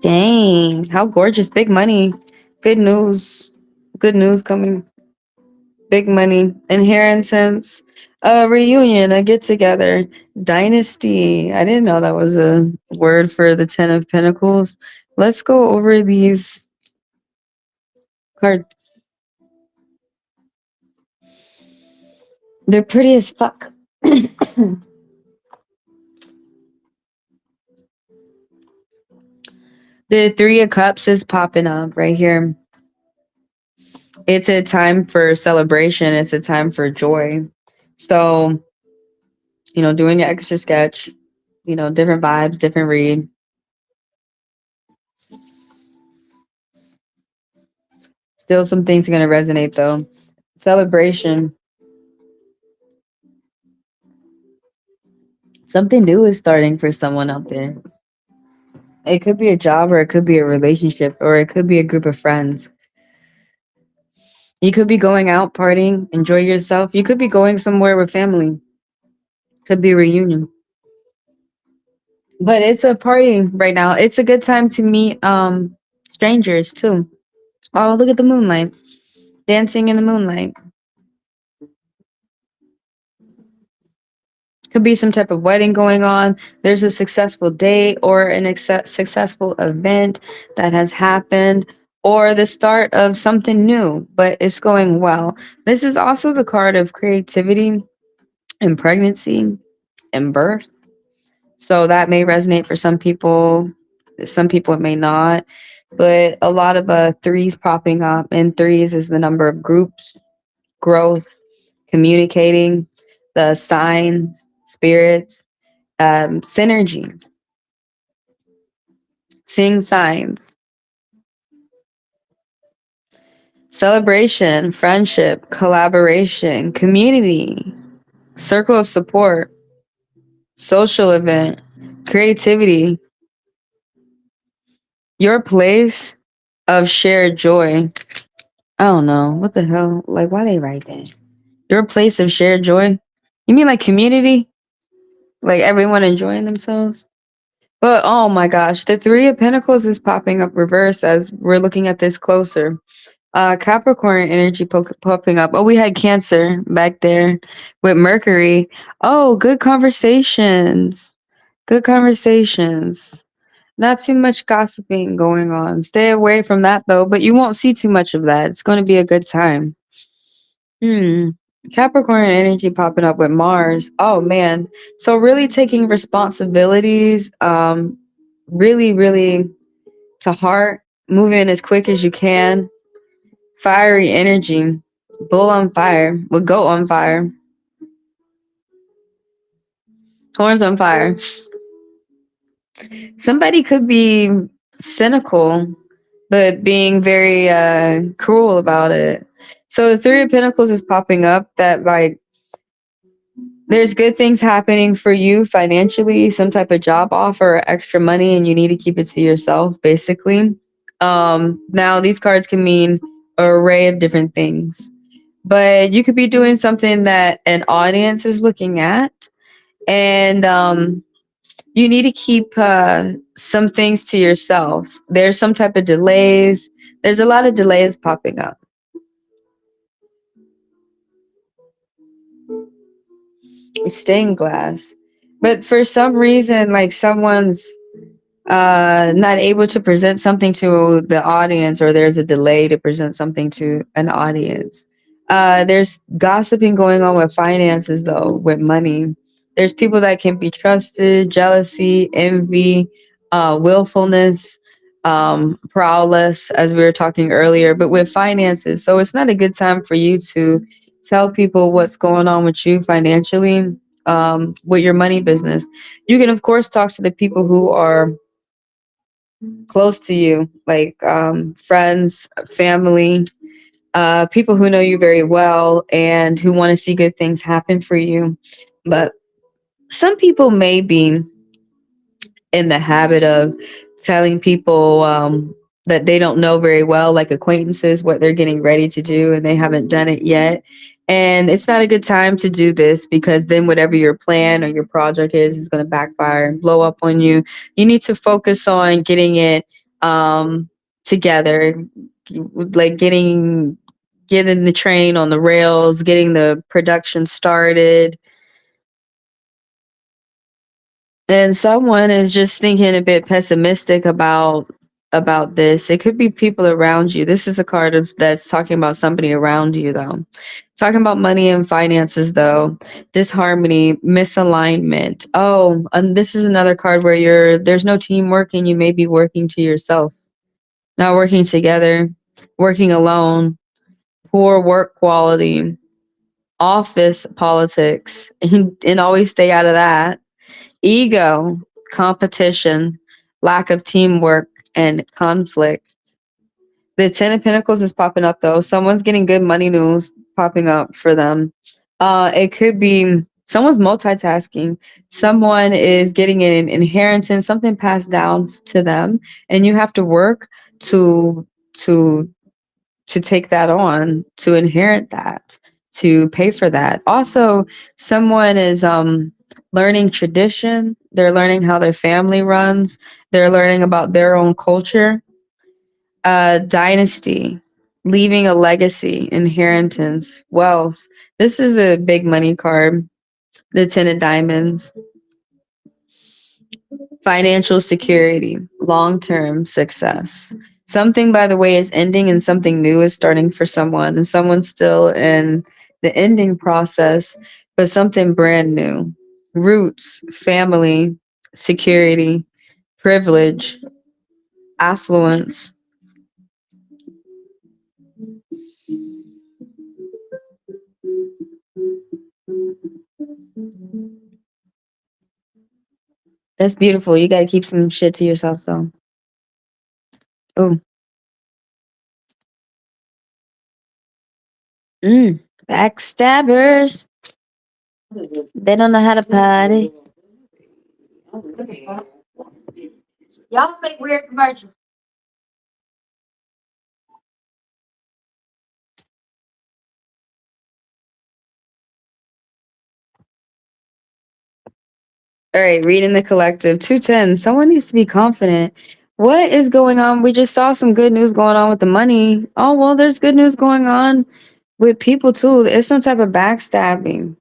Dang, how gorgeous. Big money. Good news. Good news coming. Big money, inheritance, a reunion, a get together, dynasty. I didn't know that was a word for the Ten of Pentacles. Let's go over these cards. They're pretty as fuck. The Three of Cups is popping up right here. It's a time for celebration. It's a time for joy. So, doing an extra sketch, different vibes, different read. Still, some things are going to resonate though. Celebration. Something new is starting for someone out there. It could be a job, or it could be a relationship, or it could be a group of friends. You could be going out partying, enjoy yourself. You could be going somewhere with family. Could be a reunion. But it's a party right now. It's a good time to meet strangers too. Oh, look at the moonlight. Dancing in the moonlight. Could be some type of wedding going on. There's a successful date or an successful event that has happened, or the start of something new, but it's going well. This is also the card of creativity and pregnancy and birth. So that may resonate for some people. Some people it may not. But a lot of threes popping up, and threes is the number of groups, growth, communicating, the signs, spirits, synergy, seeing signs, celebration, friendship, collaboration, community, circle of support, social event, creativity, your place of shared joy. I don't know. What the hell? Like, why they write that? Your place of shared joy? You mean like community? Like everyone enjoying themselves? But oh my gosh, the Three of Pentacles is popping up reverse as we're looking at this closer. Capricorn energy popping up. Oh, we had Cancer back there with Mercury. Oh, good conversations. Good conversations. Not too much gossiping going on. Stay away from that though, but you won't see too much of that. It's going to be a good time. Hmm. Capricorn energy popping up with Mars. Oh man. So really taking responsibilities, really, really to heart, moving as quick as you can. Fiery energy. Bull on fire. With goat on fire. Horns on fire. Somebody could be cynical, but being very cruel about it. So the Three of Pentacles is popping up that like there's good things happening for you financially, some type of job offer or extra money, and you need to keep it to yourself, basically. Now these cards can mean an array of different things, but you could be doing something that an audience is looking at, and you need to keep some things to yourself. There's some type of delays. There's a lot of delays popping up. Stained glass. But for some reason, like someone's not able to present something to the audience, or there's a delay to present something to an audience. There's gossiping going on with finances though, with money. There's people that can be trusted, jealousy, envy, willfulness, prowess, as we were talking earlier, but with finances. So it's not a good time for you to tell people what's going on with you financially, with your money business. You can of course talk to the people who are close to you, like friends, family, people who know you very well and who want to see good things happen for you. But some people may be in the habit of telling people that they don't know very well, like acquaintances, what they're getting ready to do and they haven't done it yet. And it's not a good time to do this, because then whatever your plan or your project is going to backfire and blow up on you. You need to focus on getting it together, like getting the train on the rails, getting the production started. And someone is just thinking a bit pessimistic about about this. It could be people around you. This is a card of that's talking about somebody around you though. Talking about money and finances though. Disharmony, misalignment. Oh, and this is another card where there's no teamwork and you may be working to yourself. Not working together, working alone, poor work quality, office politics, and always stay out of that. Ego, competition, lack of teamwork, and conflict. The Ten of Pentacles is popping up though. Someone's getting good money news popping up for them. It could be someone's multitasking. Someone is getting an inheritance, something passed down to them, and you have to work to to to take that on, to inherit that, to pay for that. Also, someone is learning tradition. They're learning how their family runs. They're learning about their own culture. Dynasty, leaving a legacy, inheritance, wealth. This is a big money card. The Ten of Diamonds. Financial security, long term success. Something, by the way, is ending and something new is starting for someone, and someone's still in the ending process, but something brand new. Roots, family, security, privilege, affluence. That's beautiful. You got to keep some shit to yourself, though. Oh, backstabbers. They don't know how to party. Y'all make weird commercials. All right, reading the collective. 210. Someone needs to be confident. What is going on? We just saw some good news going on with the money. Oh, well, there's good news going on with people too. It's some type of backstabbing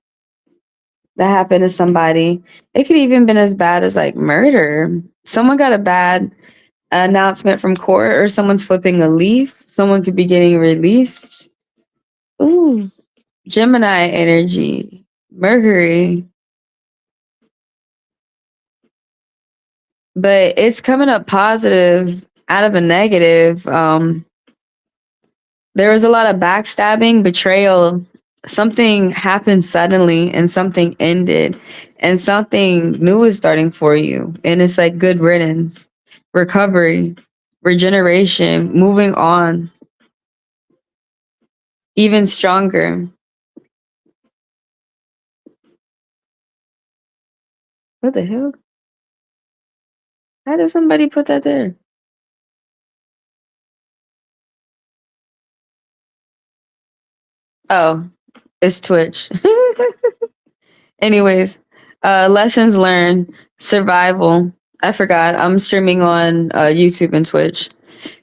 that happened to somebody. It could even been as bad as like murder. Someone got a bad announcement from court, or someone's flipping a leaf. Someone could be getting released. Ooh, Gemini energy, Mercury. But it's coming up positive out of a negative. There was a lot of backstabbing, betrayal. Something happened suddenly and something ended, and something new is starting for you. And it's like good riddance, recovery, regeneration, moving on, even stronger. What the hell? How did somebody put that there? Oh, it's Twitch. Anyways, lessons learned, survival. I forgot. I'm streaming on YouTube and Twitch.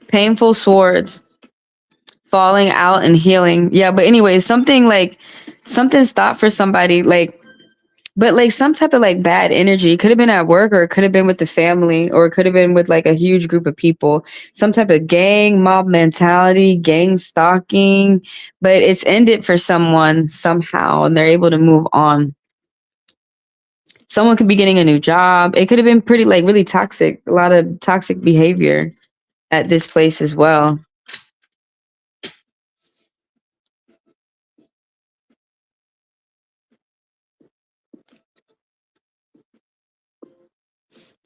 Painful swords, falling out and healing. Yeah, but anyways, something stopped for somebody, but like some type of like bad energy. It could have been at work, or it could have been with the family, or it could have been with like a huge group of people. Some type of gang mob mentality, gang stalking, but it's ended for someone somehow and they're able to move on. Someone could be getting a new job. It could have been pretty like really toxic, a lot of toxic behavior at this place as well.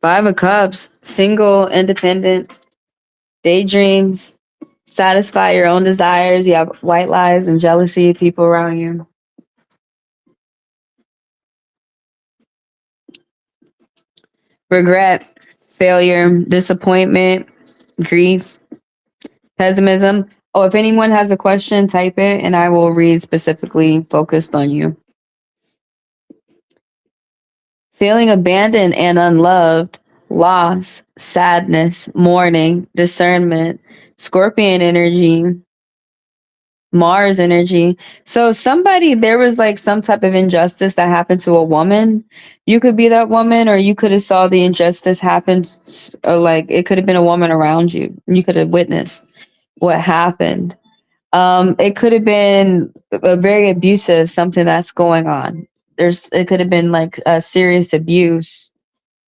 Five of Cups, single, independent, daydreams, satisfy your own desires. You have white lies and jealousy of people around you. Regret, failure, disappointment, grief, pessimism. Oh, if anyone has a question, type it and I will read specifically focused on you. Feeling abandoned and unloved, loss, sadness, mourning, discernment, Scorpion energy, Mars energy. So somebody, there was like some type of injustice that happened to a woman. You could be that woman, or you could have saw the injustice happen, or like it could have been a woman around you. You could have witnessed what happened. It could have been a very abusive something that's going on. It could have been like a serious abuse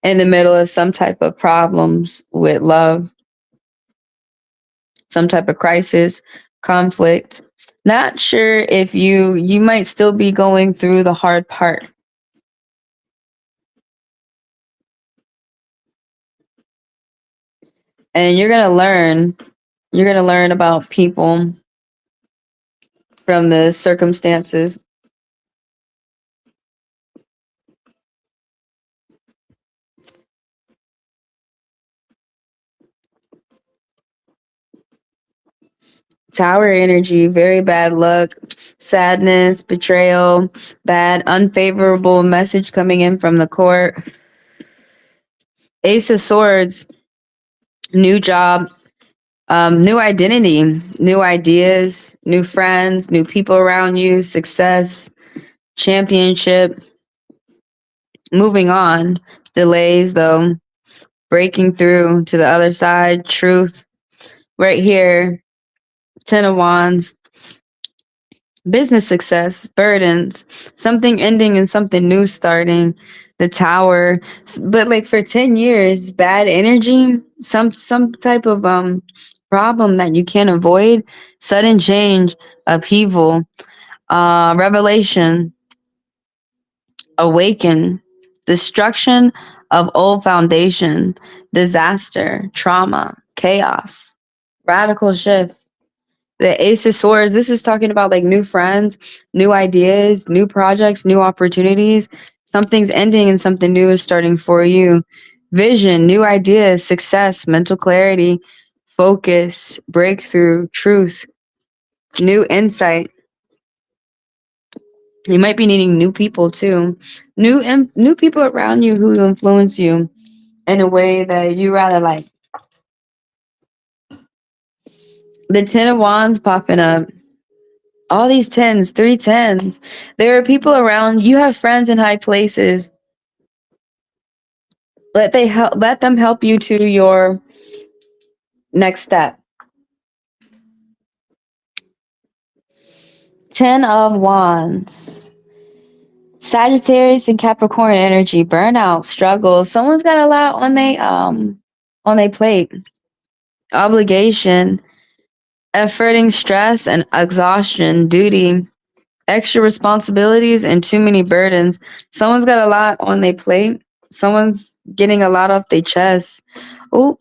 in the middle of some type of problems with love, some type of crisis, conflict. Not sure if you might still be going through the hard part. And you're going to learn about people from the circumstances. Tower energy, very bad luck, sadness, betrayal, bad, unfavorable message coming in from the court. Ace of Swords, new job, new identity, new ideas, new friends, new people around you, success, championship, moving on, delays though, breaking through to the other side, truth, right here, Ten of Wands, business success, burdens, something ending and something new starting, the Tower. But like for 10 years, bad energy, some type of problem that you can't avoid, sudden change, upheaval, revelation, awaken, destruction of old foundation, disaster, trauma, chaos, radical shift. The Ace of Swords, this is talking about like new friends, new ideas, new projects, new opportunities. Something's ending and something new is starting for you. Vision, new ideas, success, mental clarity, focus, breakthrough, truth, new insight. You might be needing new people too. New people around you who influence you in a way that you rather like. The Ten of Wands popping up. All these tens, three tens. There are people around. You have friends in high places. Let them help you to your next step. Ten of Wands. Sagittarius and Capricorn energy, burnout, struggles. Someone's got a lot on they plate. Obligation, efforting, stress and exhaustion, duty, extra responsibilities and too many burdens. Someone's got a lot on their plate. Someone's getting a lot off their chest. Oh,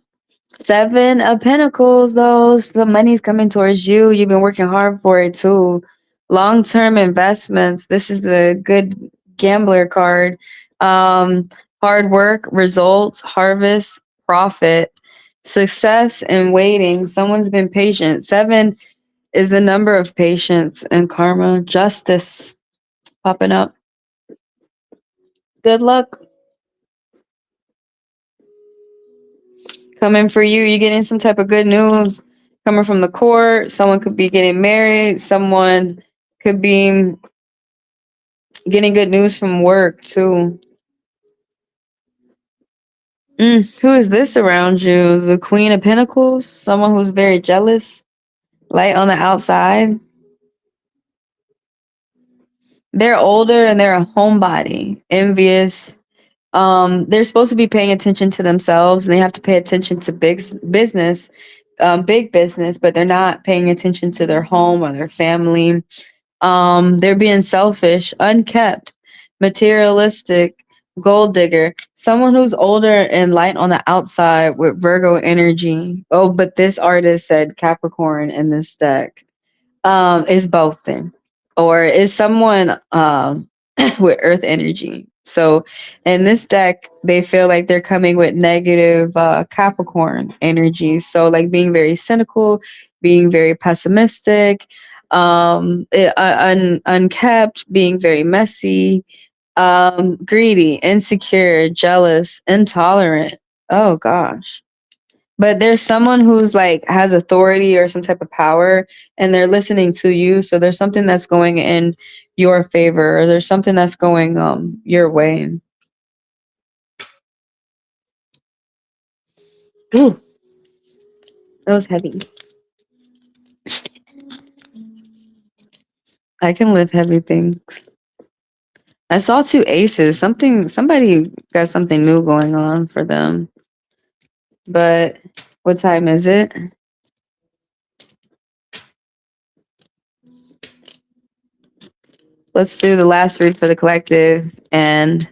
Seven of Pentacles, though. The money's coming towards you. You've been working hard for it too. Long-term investments. This is the good gambler card. Hard work, results, harvest, profit, success, and waiting. Someone's been patient. Seven is the number of patience and karma. Justice popping up. Good luck coming for you. You're getting some type of good news coming from the court. Someone could be getting married. Someone could be getting good news from work too. Who is this around you? The Queen of Pentacles? Someone who's very jealous, light on the outside. They're older and they're a homebody, envious. They're supposed to be paying attention to themselves and they have to pay attention to big business, but they're not paying attention to their home or their family. They're being selfish, unkept, materialistic, gold digger, someone who's older and light on the outside with Virgo energy. Oh, but this artist said Capricorn in this deck. Is both then. Or is someone with earth energy. So in this deck, they feel like they're coming with negative Capricorn energy. So like being very cynical, being very pessimistic, unkept, being very messy, greedy, insecure, jealous, intolerant. Oh gosh. But there's someone who's like has authority or some type of power, and they're listening to you. So there's something that's going in your favor, or there's something that's going your way. Ooh, that was heavy. I can lift heavy things. I saw two aces. Somebody got something new going on for them. But what time is it? Let's do the last read for the collective, and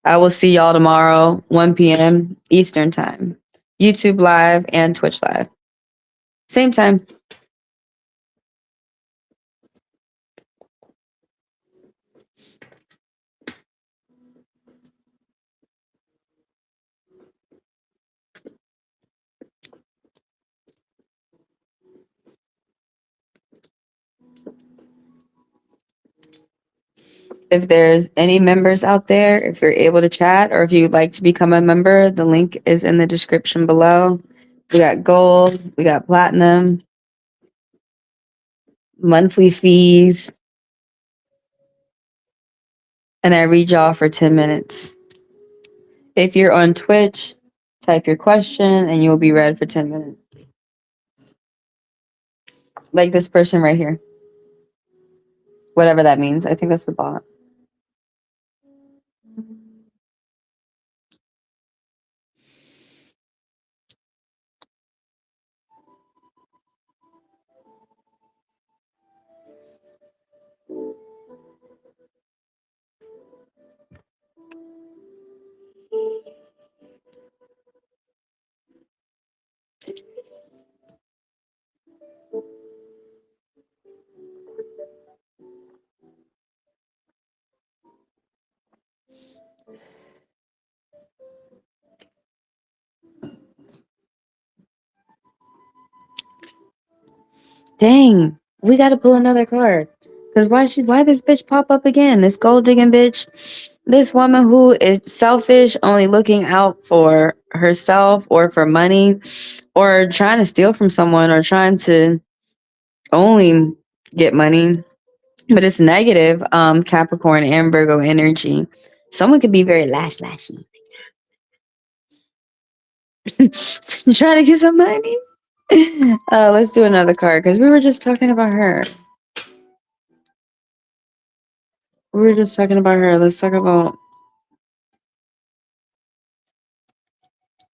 I will see y'all tomorrow, 1 p.m. Eastern time. YouTube live and Twitch live. Same time. If there's any members out there, if you're able to chat or if you'd like to become a member, the link is in the description below. We got gold, we got platinum, monthly fees, and I read y'all for 10 minutes. If you're on Twitch, type your question and you'll be read for 10 minutes. Like this person right here. Whatever that means. I think that's the bot. Dang, we gotta pull another card. Cause why this bitch pop up again? This gold digging bitch. This woman who is selfish, only looking out for herself or for money, or trying to steal from someone, or trying to only get money. But it's negative, Capricorn and Virgo energy. Someone could be very lashy. Trying to get some money. Let's do another card because we were just talking about her. We were just talking about her. Let's talk about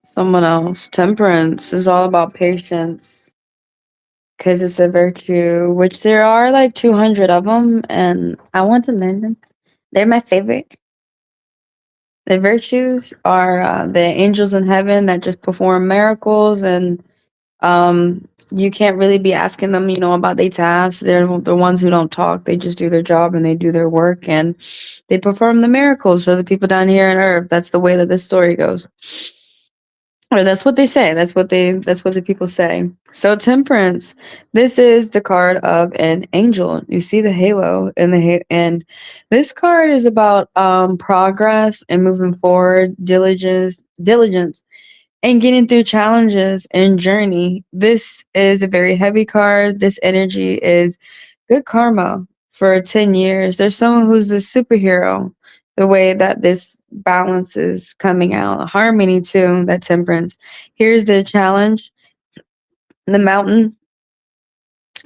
someone else. Temperance is all about patience because it's a virtue, which there are like 200 of them, and I want to learn them. They're my favorite. The virtues are the angels in heaven that just perform miracles, and you can't really be asking them, about their tasks. They're the ones who don't talk. They just do their job and they do their work, and they perform the miracles for the people down here on earth. That's the way that this story goes. Or that's what they say. That's what the people say. So temperance, this is the card of an angel. You see the halo and and this card is about progress and moving forward, diligence and getting through challenges and journey. This is a very heavy card. This energy is good karma for 10 years. There's someone who's the superhero, the way that this balance is coming out. Harmony, too, that temperance. Here's the challenge. The mountain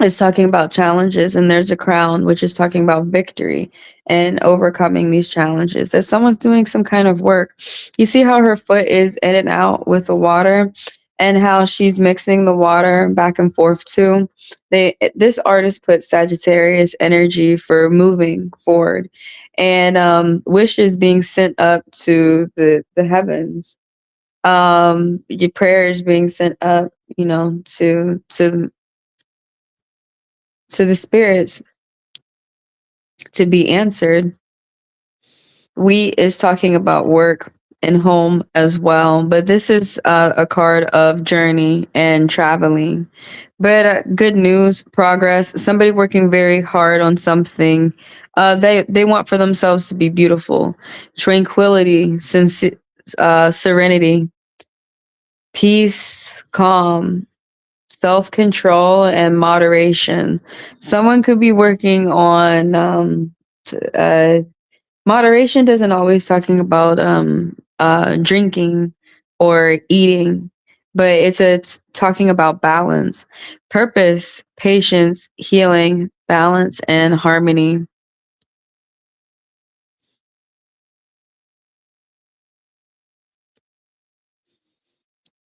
is talking about challenges, and there's a crown, which is talking about victory and overcoming these challenges. That someone's doing some kind of work. You see how her foot is in and out with the water, and how she's mixing the water back and forth too. This artist put Sagittarius energy for moving forward, and wishes being sent up to the heavens. Your prayers being sent up, to the spirits to be answered. We is talking about work and home as well, but this is a card of journey and traveling. But good news, progress. Somebody working very hard on something. They want for themselves to be beautiful, tranquility, serenity. peace, calm, self-control, and moderation. Someone could be working on moderation doesn't always talking about drinking or eating, but it's talking about balance, purpose, patience, healing, balance, and harmony.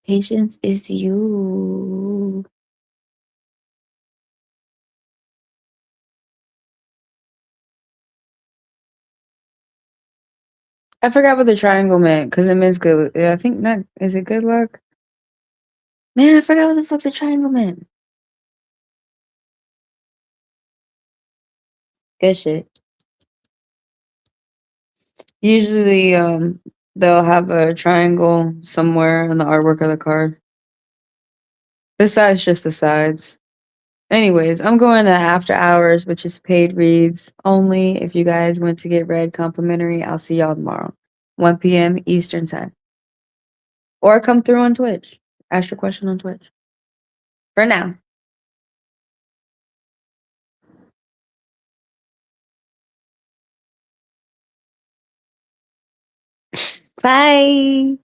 Patience is you. I forgot what the triangle meant because it means good. I think not. Is it good luck? Man, I forgot what the fuck the triangle meant. Good shit. Usually, they'll have a triangle somewhere in the artwork of the card. Besides just the sides. Anyways, I'm going to after hours, which is paid reads only. If you guys want to get read complimentary, I'll see y'all tomorrow, 1 p.m. Eastern time. Or come through on Twitch. Ask your question on Twitch. For now. Bye.